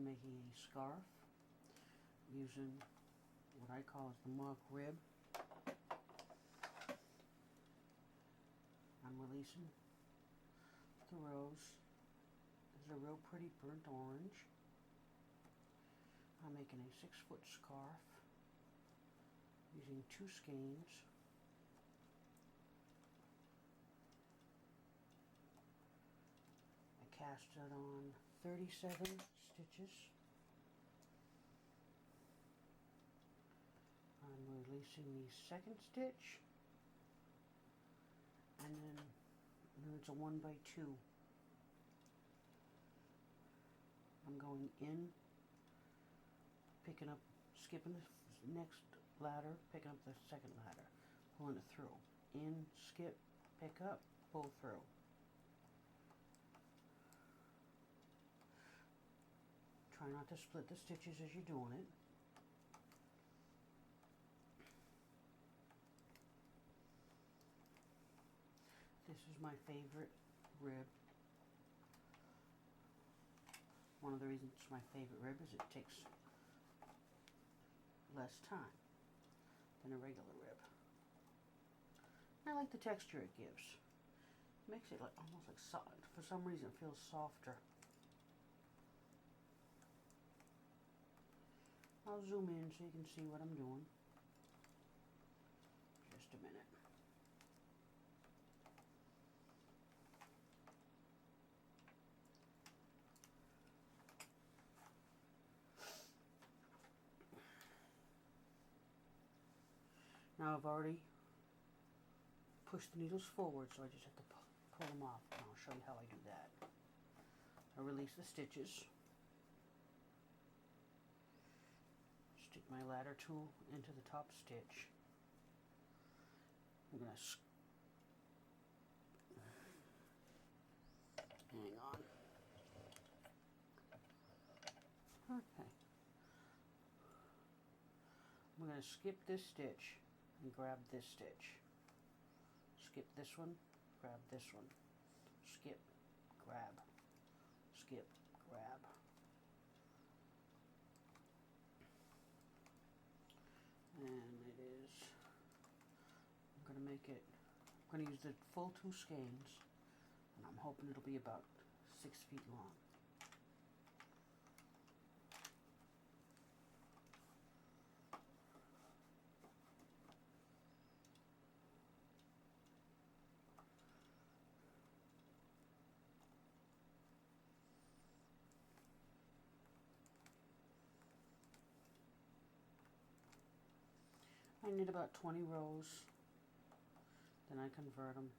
making a scarf using what I call the mock rib. I'm releasing the rows. There's a real pretty burnt orange. I'm making a 6-foot scarf using 2 skeins. I cast it on 37 stitches. I'm releasing the second stitch, and then it's a 1x2. I'm going in, picking up, skipping the next ladder, picking up the second ladder, pulling it through. In, skip, pick up, pull through. Try not to split the stitches as you're doing it. This is my favorite rib. One of the reasons it's my favorite rib is it takes less time than a regular rib. I like the texture it gives. It makes it like almost like soft. For some reason it feels softer. I'll zoom in so you can see what I'm doing. Just a minute. Now I've already pushed the needles forward, so I just have to pull them off, and I'll show you how I do that. I release the stitches, stick my ladder tool into the top stitch. I'm going to hang on. Okay. I'm going to skip this stitch and grab this stitch. Skip this one, grab this one. Skip, grab, skip, grab. And it is, I'm going to make it, I'm going to use the full 2 skeins, and I'm hoping it'll be about 6 feet long. I knit about 20 rows, then I convert them.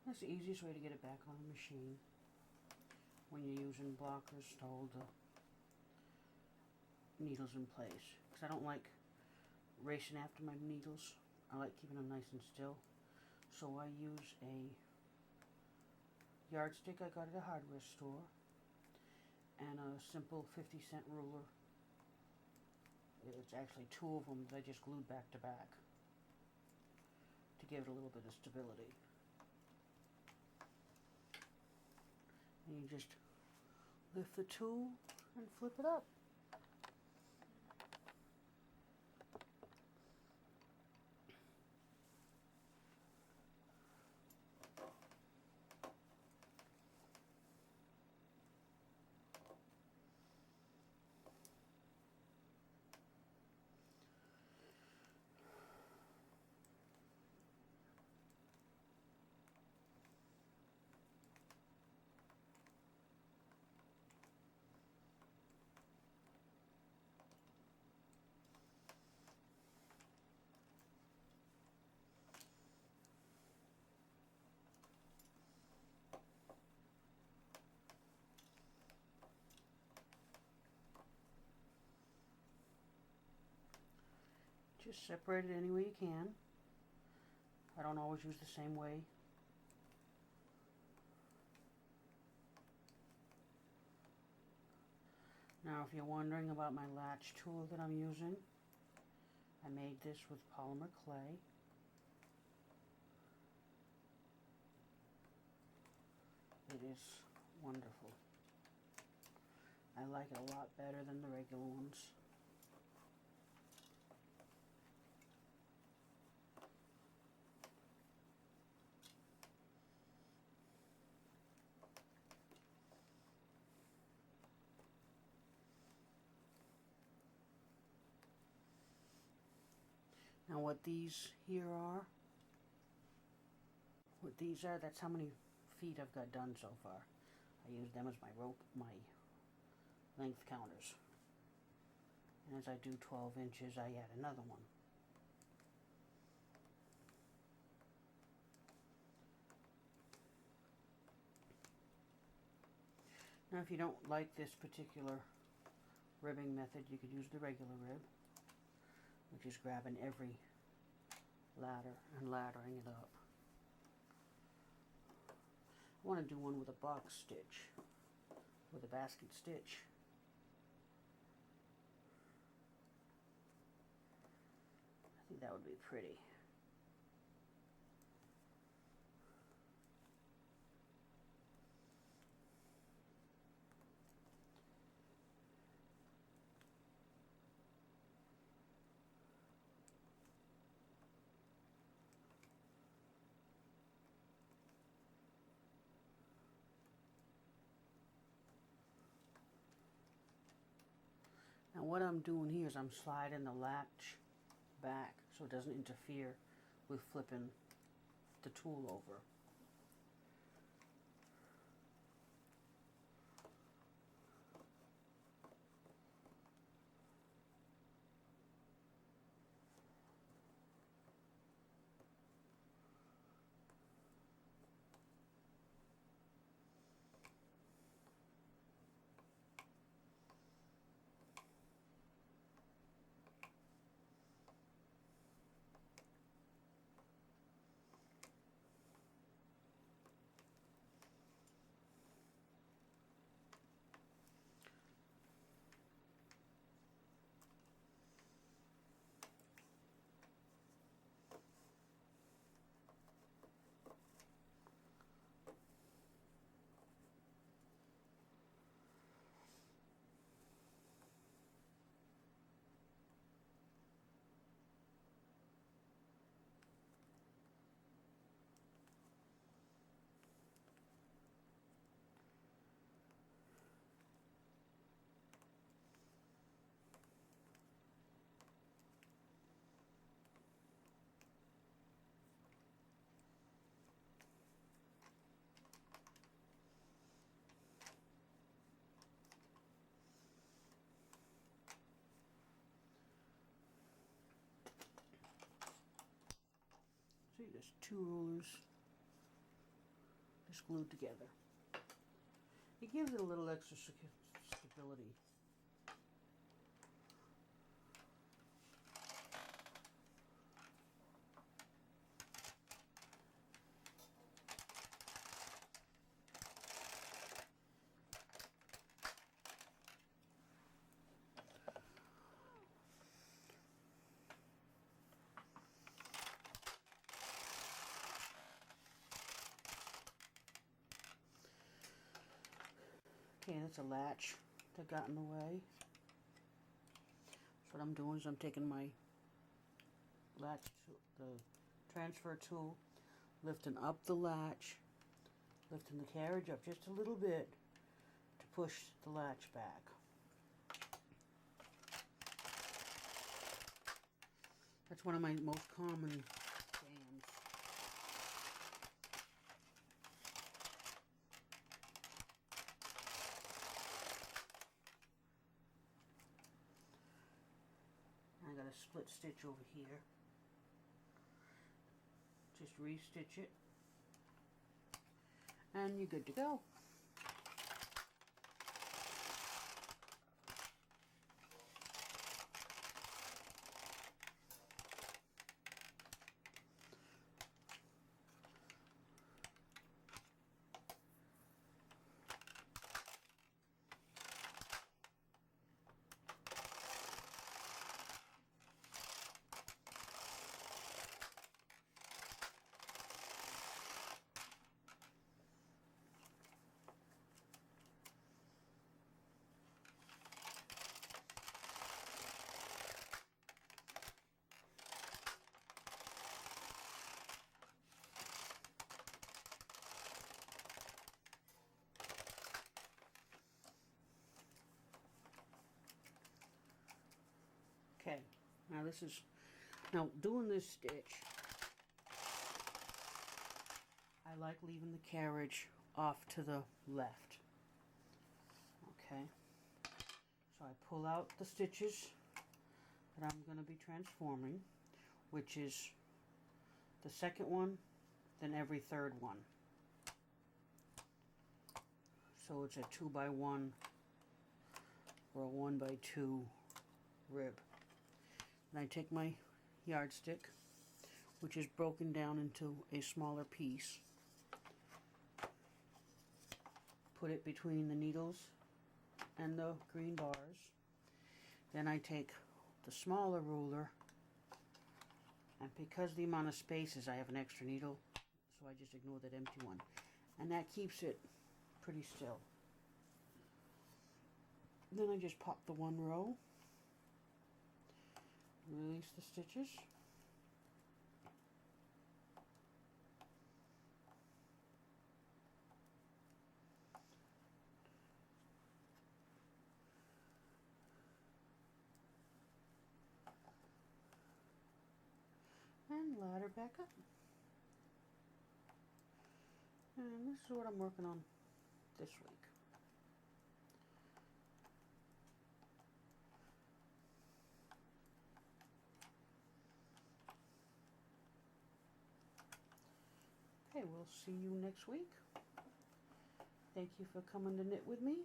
That's the easiest way to get it back on the machine when you're using blockers to hold the needles in place. Because I don't like racing after my needles. I like keeping them nice and still. So I use a yardstick I got at a hardware store and a simple 50-cent ruler. It's actually 2 of them that I just glued back to back to give it a little bit of stability. And you just lift the tool and flip it up. Just separate it any way you can. I don't always use the same way. Now, if you're wondering about my latch tool that I'm using, I made this with polymer clay. It is wonderful. I like it a lot better than the regular ones. Now what these here are, that's how many feet I've got done so far. I use them as my rope, my length counters. And as I do 12 inches, I add another one. Now if you don't like this particular ribbing method, you could use the regular rib, which is grabbing every ladder and laddering it up. I want to do one with a box stitch, with a basket stitch. I think that would be pretty. Now what I'm doing here is I'm sliding the latch back so it doesn't interfere with flipping the tool over. See, there's two rulers just glued together. It gives it a little extra stability. Okay, that's a latch that got in the way. So what I'm doing is I'm taking my latch, the transfer tool, lifting up the latch, lifting the carriage up just a little bit to push the latch back. That's one of my most common jams. I got a split stitch over here. Just re-stitch it, and you're good to go. Okay, now doing this stitch, I like leaving the carriage off to the left. Okay, so I pull out the stitches that I'm going to be transforming, which is the second one, then every third one. So it's a 2x1 or a 1x2 rib. And I take my yardstick, which is broken down into a smaller piece, put it between the needles and the green bars. Then I take the smaller ruler, and because the amount of spaces, I have an extra needle, so I just ignore that empty one. And that keeps it pretty still. Then I just pop the one row, release the stitches, and ladder back up. And this is what I'm working on this week. Okay, we'll see you next week. Thank you for coming to knit with me.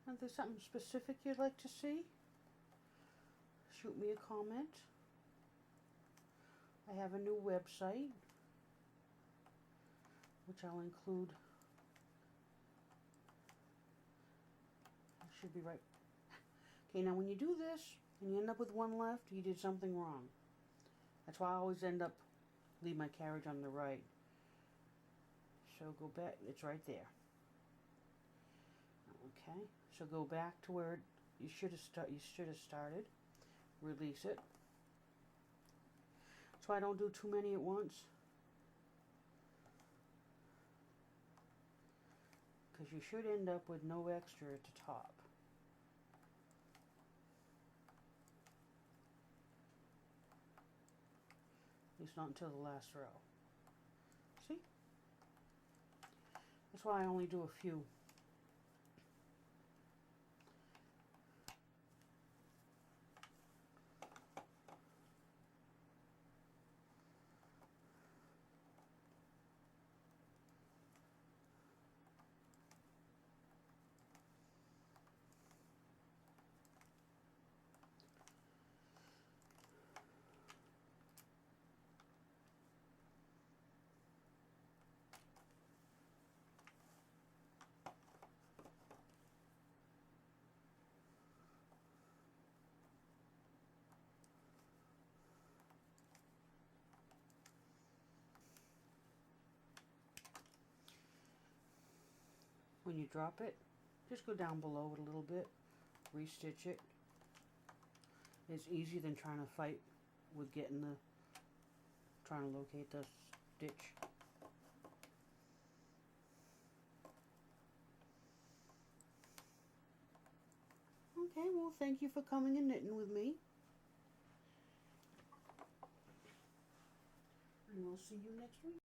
If there's something specific you'd like to see, shoot me a comment. I have a new website, which I'll include. It should be right. Okay, now when you do this and you end up with one left, you did something wrong. That's why I always leave my carriage on the right. So go back, it's right there. Okay, so go back to where you should have started. Release it. So I don't do too many at once, because you should end up with no extra at the top. At least not until the last row. See? That's why I only do a few. When you drop it, just go down below it a little bit, restitch it. It's easier than trying to fight with trying to locate the stitch. Okay, well, thank you for coming and knitting with me. And we'll see you next week.